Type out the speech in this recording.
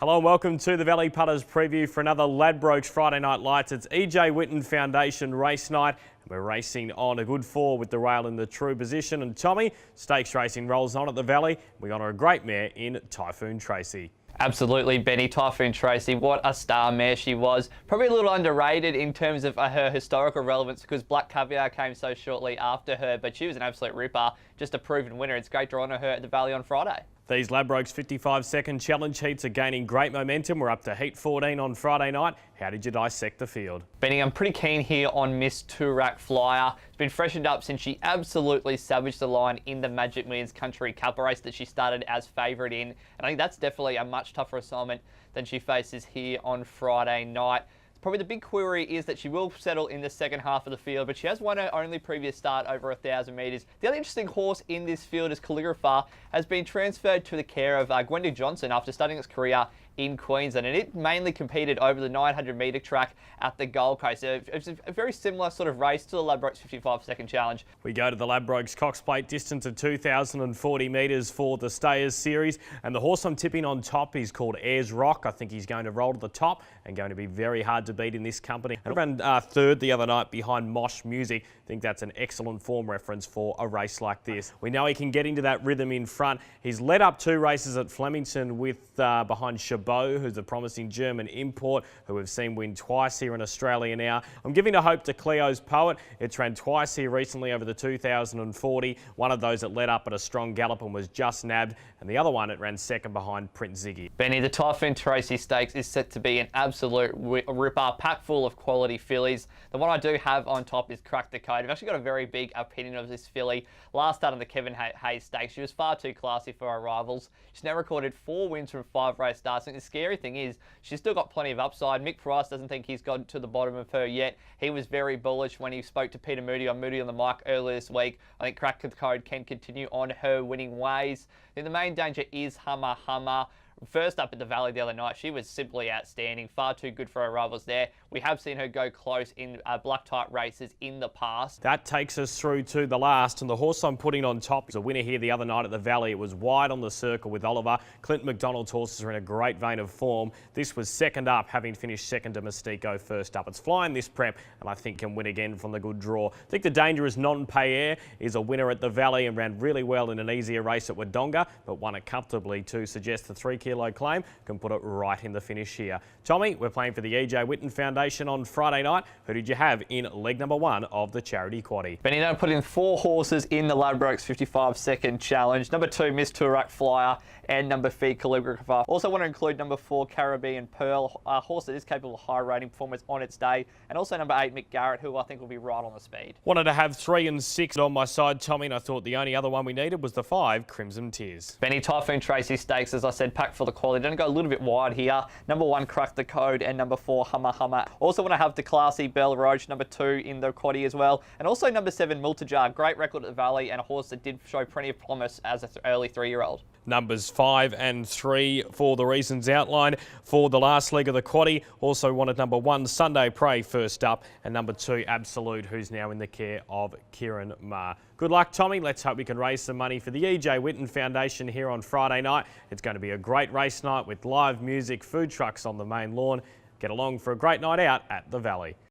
Hello and welcome to the Valley Punters preview for another Ladbrokes Friday Night Lights. It's EJ Whitten Foundation race night. We're racing on a good four with the rail in the true position. And Tommy, stakes racing rolls on at the Valley. We honour a great mare in Typhoon Tracy. Absolutely, Benny. Typhoon Tracy, what a star mare she was. Probably a little underrated in terms of her historical relevance because Black Caviar came so shortly after her, but she was an absolute ripper, just a proven winner. It's great to honour her at the Valley on Friday. These Ladbrokes 55-second challenge heats are gaining great momentum. We're up to heat 14 on Friday night. How did you dissect the field? Benny, I'm pretty keen here on Miss Turak Flyer. It's been freshened up since she absolutely savaged the line in the Magic Millions Country Cup race that she started as favourite in. And I think that's definitely a much tougher assignment than she faces here on Friday night. Probably the big query is that she will settle in the second half of the field, but she has won her only previous start over 1,000 metres. The other interesting horse in this field is Calligrapher, has been transferred to the care of Gwendy Johnson after starting its career in Queensland, and it mainly competed over the 900 metre track at the Gold Coast. It's a very similar sort of race to the Ladbrokes 55-second challenge. We go to the Ladbrokes Cox Plate, distance of 2,040 metres for the Stayers series, and the horse I'm tipping on top is called Ayers Rock. I think he's going to roll to the top and going to be very hard to beat in this company. And ran third the other night behind Mosh Music. I think that's an excellent form reference for a race like this. We know he can get into that rhythm in front. He's led up two races at Flemington with behind Chabot, who's a promising German import who we've seen win twice here in Australia now. I'm giving a hope to Cleo's Poet. It's ran twice here recently over the 2,040. One of those that led up at a strong gallop and was just nabbed, and the other one it ran second behind Prince Ziggy. Benny, the Typhoon Tracy Stakes is set to be an absolute ripper, packed full of quality fillies. The one I do have on top is Crack the Code. I've actually got a very big opinion of this filly. Last start on the Kevin Hayes Stakes, she was far too classy for her rivals. She's now recorded 4 wins from 5 race starts. And the scary thing is, she's still got plenty of upside. Mick Price doesn't think he's gotten to the bottom of her yet. He was very bullish when he spoke to Peter Moody on the mic earlier this week. I think Crack the Code can continue on her winning ways. Then the main danger is Hummer Hummer. First up at the Valley the other night, she was simply outstanding, far too good for her rivals there. We have seen her go close in black type races in the past. That takes us through to the last, and the horse I'm putting on top is a winner here the other night at the Valley. It was wide on the circle with Oliver. Clinton McDonald's horses are in a great vein of form. This was second up, having finished second to Mystico first up. It's flying this prep, and I think can win again from the good draw. I think the dangerous Non-Payer is a winner at the Valley and ran really well in an easier race at Wodonga, but won it comfortably to suggest the 3 kilo claim can put it right in the finish here. Tommy, we're playing for the EJ Whitten Foundation on Friday night. Who did you have in leg number 1 of the charity quaddie? Benny, I put in 4 horses in the Ladbrokes 55-second challenge. Number 2, Miss Turak Flyer, and number 3, Calligrapher. Also want to include number 4, Caribbean Pearl, a horse that is capable of high rating performance on its day, and also number 8, Mick Garrett, who I think will be right on the speed. Wanted to have 3 and 6 on my side, Tommy, and I thought the only other one we needed was the 5, Crimson Tears. Benny, Typhoon Tracy Stakes, as I said, packed for the quality. Don't go a little bit wide here. Number 1, Crack the Code, and number 4, Hummer Hummer. Also want to have the classy Belle Roche, number 2 in the quaddie as well, and also number 7, Multijar. Great record at the Valley and a horse that did show plenty of promise as an early 3-year-old. Numbers 5 and 3 for the reasons outlined for the last leg of the quaddie. Also wanted number 1, Sunday Prey, first up, and number 2, Absolute, who's now in the care of Kieran Maher. Good luck, Tommy. Let's hope we can raise some money for the EJ Whitten Foundation here on Friday night. It's going to be a great race night with live music, food trucks on the main lawn. Get along for a great night out at the Valley.